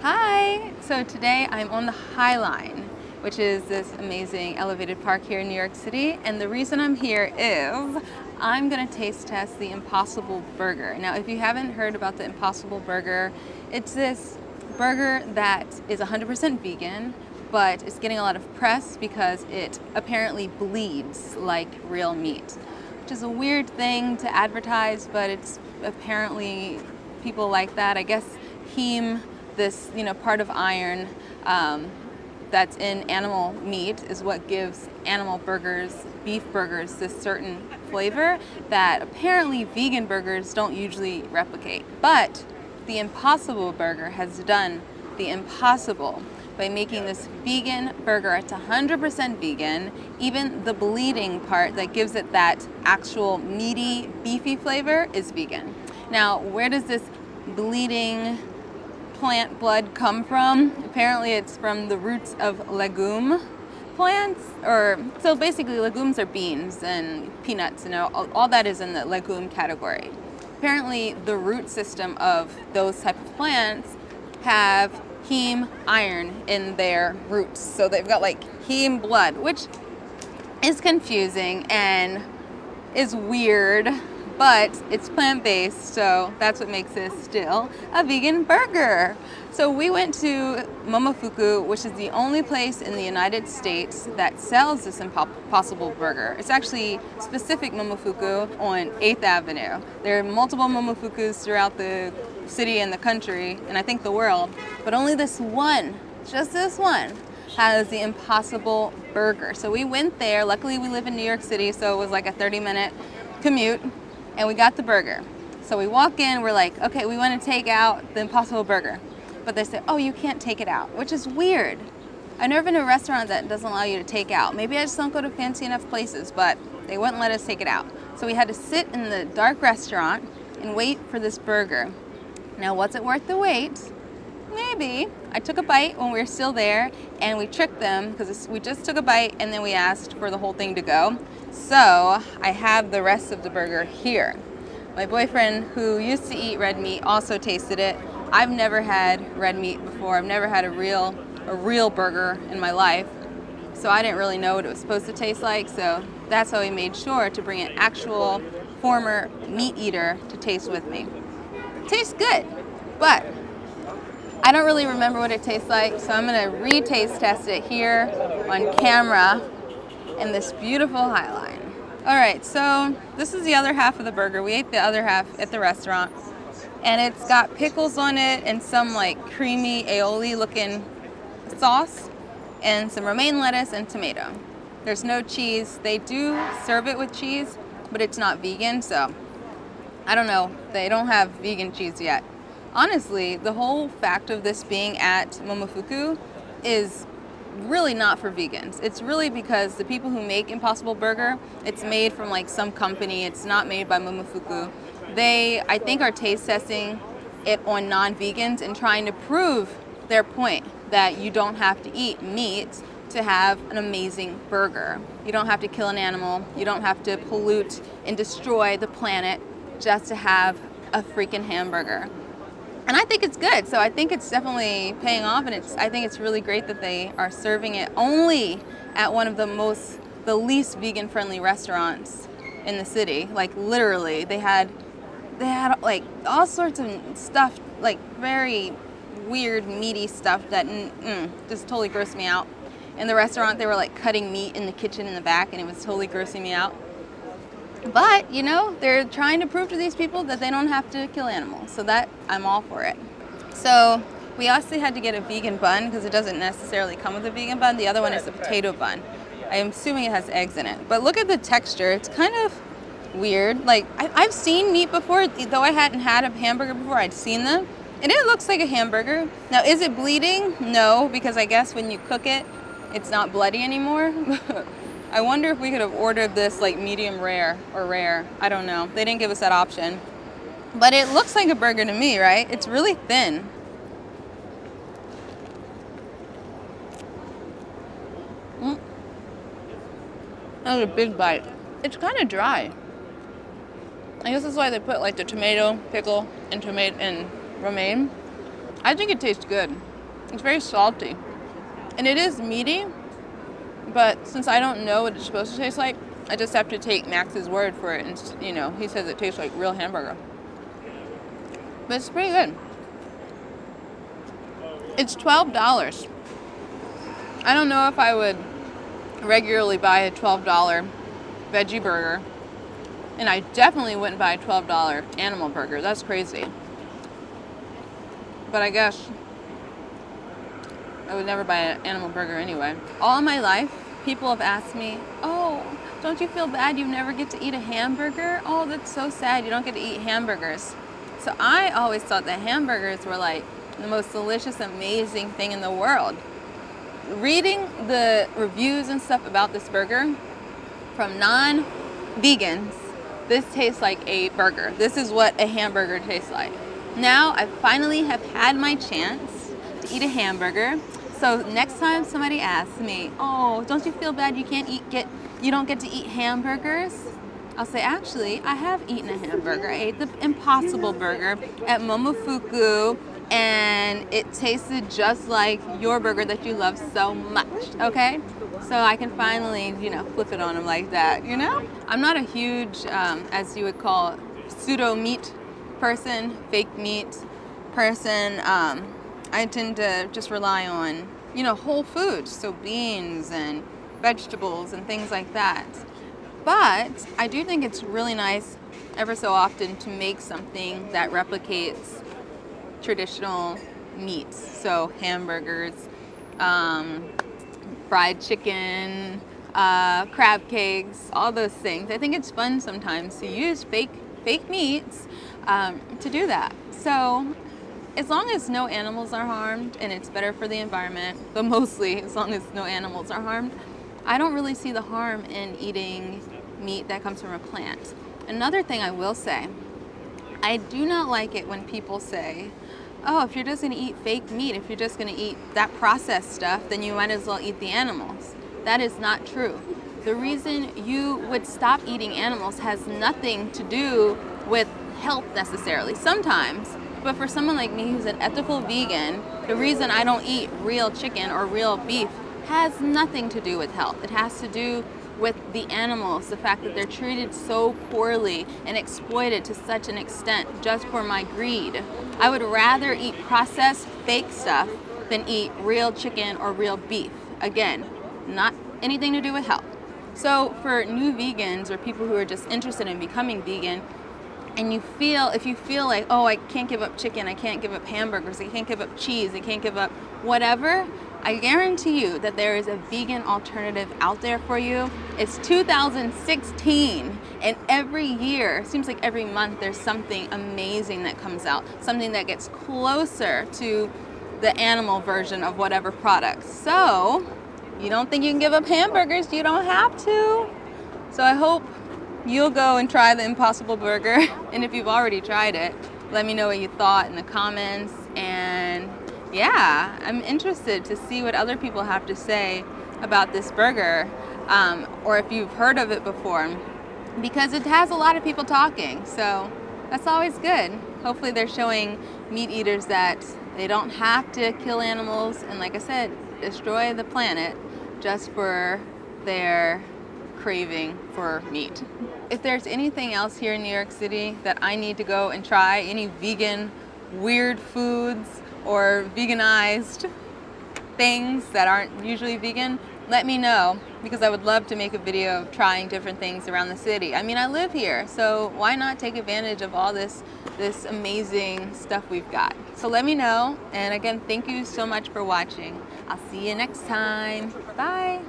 Hi! So today I'm on the High Line, which is this amazing elevated park here in New York City. And the reason I'm here is I'm gonna taste test the Impossible Burger. Now, if you haven't heard about the Impossible Burger, it's this burger that is 100% vegan, but it's getting a lot of press because it apparently bleeds like real meat, which is a weird thing to advertise, but it's apparently people like that. I guess heme, this part of iron that's in animal meat, is what gives animal burgers, beef burgers, this certain flavor that apparently vegan burgers don't usually replicate. But the Impossible Burger has done the impossible by making this vegan burger. It's 100% vegan. Even the bleeding part that gives it that actual meaty, beefy flavor is vegan. Now, where does this bleeding plant blood come from? Apparently it's from the roots of legume plants, or so basically legumes are beans and peanuts, all that is in the legume category. Apparently the root system of those type of plants have heme iron in their roots, so they've got like heme blood, which is confusing and is weird, but it's plant-based, so that's what makes this still a vegan burger. So we went to Momofuku, which is the only place in the United States that sells this Impossible Burger. It's actually specific Momofuku on 8th Avenue. There are multiple Momofukus throughout the city and the country, and I think the world, but only this one, just this one, has the Impossible Burger. So we went there. Luckily we live in New York City, so it was like a 30-minute commute, and we got the burger. So we walk in, we're like, okay, we want to take out the Impossible Burger. But they said, oh, you can't take it out, which is weird. I've never been to a restaurant that doesn't allow you to take out. Maybe I just don't go to fancy enough places, but they wouldn't let us take it out. So we had to sit in the dark restaurant and wait for this burger. Now, was it worth the wait? Maybe. I took a bite when we were still there, and we tricked them because we just took a bite and then we asked for the whole thing to go. So I have the rest of the burger here. My boyfriend, who used to eat red meat, also tasted it. I've never had red meat before. I've never had a real burger in my life, so I didn't really know what it was supposed to taste like. So that's how we made sure to bring an actual former meat eater to taste with me. It tastes good, but I don't really remember what it tastes like, so I'm gonna re-taste test it here on camera in this beautiful High Line. All right, so this is the other half of the burger. We ate the other half at the restaurant, and it's got pickles on it and some like creamy aioli looking sauce and some romaine lettuce and tomato. There's no cheese. They do serve it with cheese, but it's not vegan, so I don't know. They don't have vegan cheese yet. Honestly, the whole fact of this being at Momofuku is really not for vegans. It's really because the people who make Impossible Burger, it's made from like some company. It's not made by Momofuku. They, I think, are taste testing it on non-vegans and trying to prove their point that you don't have to eat meat to have an amazing burger. You don't have to kill an animal. You don't have to pollute and destroy the planet just to have a freaking hamburger. And I think it's good, so I think it's definitely paying off, and I think it's really great that they are serving it only at one of the least vegan-friendly restaurants in the city. Like literally, they had like all sorts of stuff, like very weird meaty stuff that just totally grossed me out. In the restaurant, they were like cutting meat in the kitchen in the back, and it was totally grossing me out. But, they're trying to prove to these people that they don't have to kill animals. So that, I'm all for it. So we also had to get a vegan bun because it doesn't necessarily come with a vegan bun. The other one is a potato bun. I'm assuming it has eggs in it. But look at the texture. It's kind of weird. Like, I've seen meat before, though I hadn't had a hamburger before. I'd seen them. And it looks like a hamburger. Now, is it bleeding? No, because I guess when you cook it, it's not bloody anymore. I wonder if we could have ordered this like medium rare or rare. I don't know. They didn't give us that option. But it looks like a burger to me, right? It's really thin. That was a big bite. It's kind of dry. I guess that's why they put like the tomato, pickle, and romaine. I think it tastes good. It's very salty. And it is meaty, but since I don't know what it's supposed to taste like, I just have to take Max's word for it. And, you know, he says it tastes like real hamburger. But it's pretty good. It's $12. I don't know if I would regularly buy a $12 veggie burger. And I definitely wouldn't buy a $12 animal burger. That's crazy. But I guess I would never buy an animal burger anyway. All my life, people have asked me, oh, don't you feel bad you never get to eat a hamburger? Oh, that's so sad you don't get to eat hamburgers. So I always thought that hamburgers were like the most delicious, amazing thing in the world. Reading the reviews and stuff about this burger from non-vegans, this tastes like a burger. This is what a hamburger tastes like. Now I finally have had my chance to eat a hamburger. So next time somebody asks me, oh, don't you feel bad you don't get to eat hamburgers? I'll say, actually, I have eaten a hamburger. I ate the Impossible Burger at Momofuku, and it tasted just like your burger that you love so much, okay? So I can finally, you know, flip it on them like that, you know? I'm not a huge, as you would call, pseudo-meat person, fake meat person. I tend to just rely on, you know, whole foods, so beans and vegetables and things like that. But I do think it's really nice ever so often to make something that replicates traditional meats. So hamburgers, fried chicken, crab cakes, all those things. I think it's fun sometimes to use fake meats to do that. So as long as no animals are harmed and it's better for the environment, but mostly as long as no animals are harmed, I don't really see the harm in eating meat that comes from a plant. Another thing I will say, I do not like it when people say, oh, if you're just going to eat fake meat, if you're just going to eat that processed stuff, then you might as well eat the animals. That is not true. The reason you would stop eating animals has nothing to do with health necessarily. Sometimes, but for someone like me who's an ethical vegan, the reason I don't eat real chicken or real beef has nothing to do with health. It has to do with the animals, the fact that they're treated so poorly and exploited to such an extent just for my greed. I would rather eat processed fake stuff than eat real chicken or real beef. Again, not anything to do with health. So for new vegans or people who are just interested in becoming vegan, and if you feel like, oh, I can't give up chicken, I can't give up hamburgers, I can't give up cheese, I can't give up whatever, I guarantee you that there is a vegan alternative out there for you. It's 2016, and every year, seems like every month, there's something amazing that comes out, something that gets closer to the animal version of whatever product. So, you don't think you can give up hamburgers, you don't have to. So I hope you'll go and try the Impossible Burger, and if you've already tried it, let me know what you thought in the comments. And yeah, I'm interested to see what other people have to say about this burger, or if you've heard of it before, because it has a lot of people talking, so that's always good. Hopefully they're showing meat eaters that they don't have to kill animals and, like I said, destroy the planet just for their craving for meat. If there's anything else here in New York City that I need to go and try, any vegan weird foods or veganized things that aren't usually vegan, let me know, because I would love to make a video of trying different things around the city. I mean, I live here, so why not take advantage of all this amazing stuff we've got? So let me know, and again, thank you so much for watching. I'll see you next time. Bye.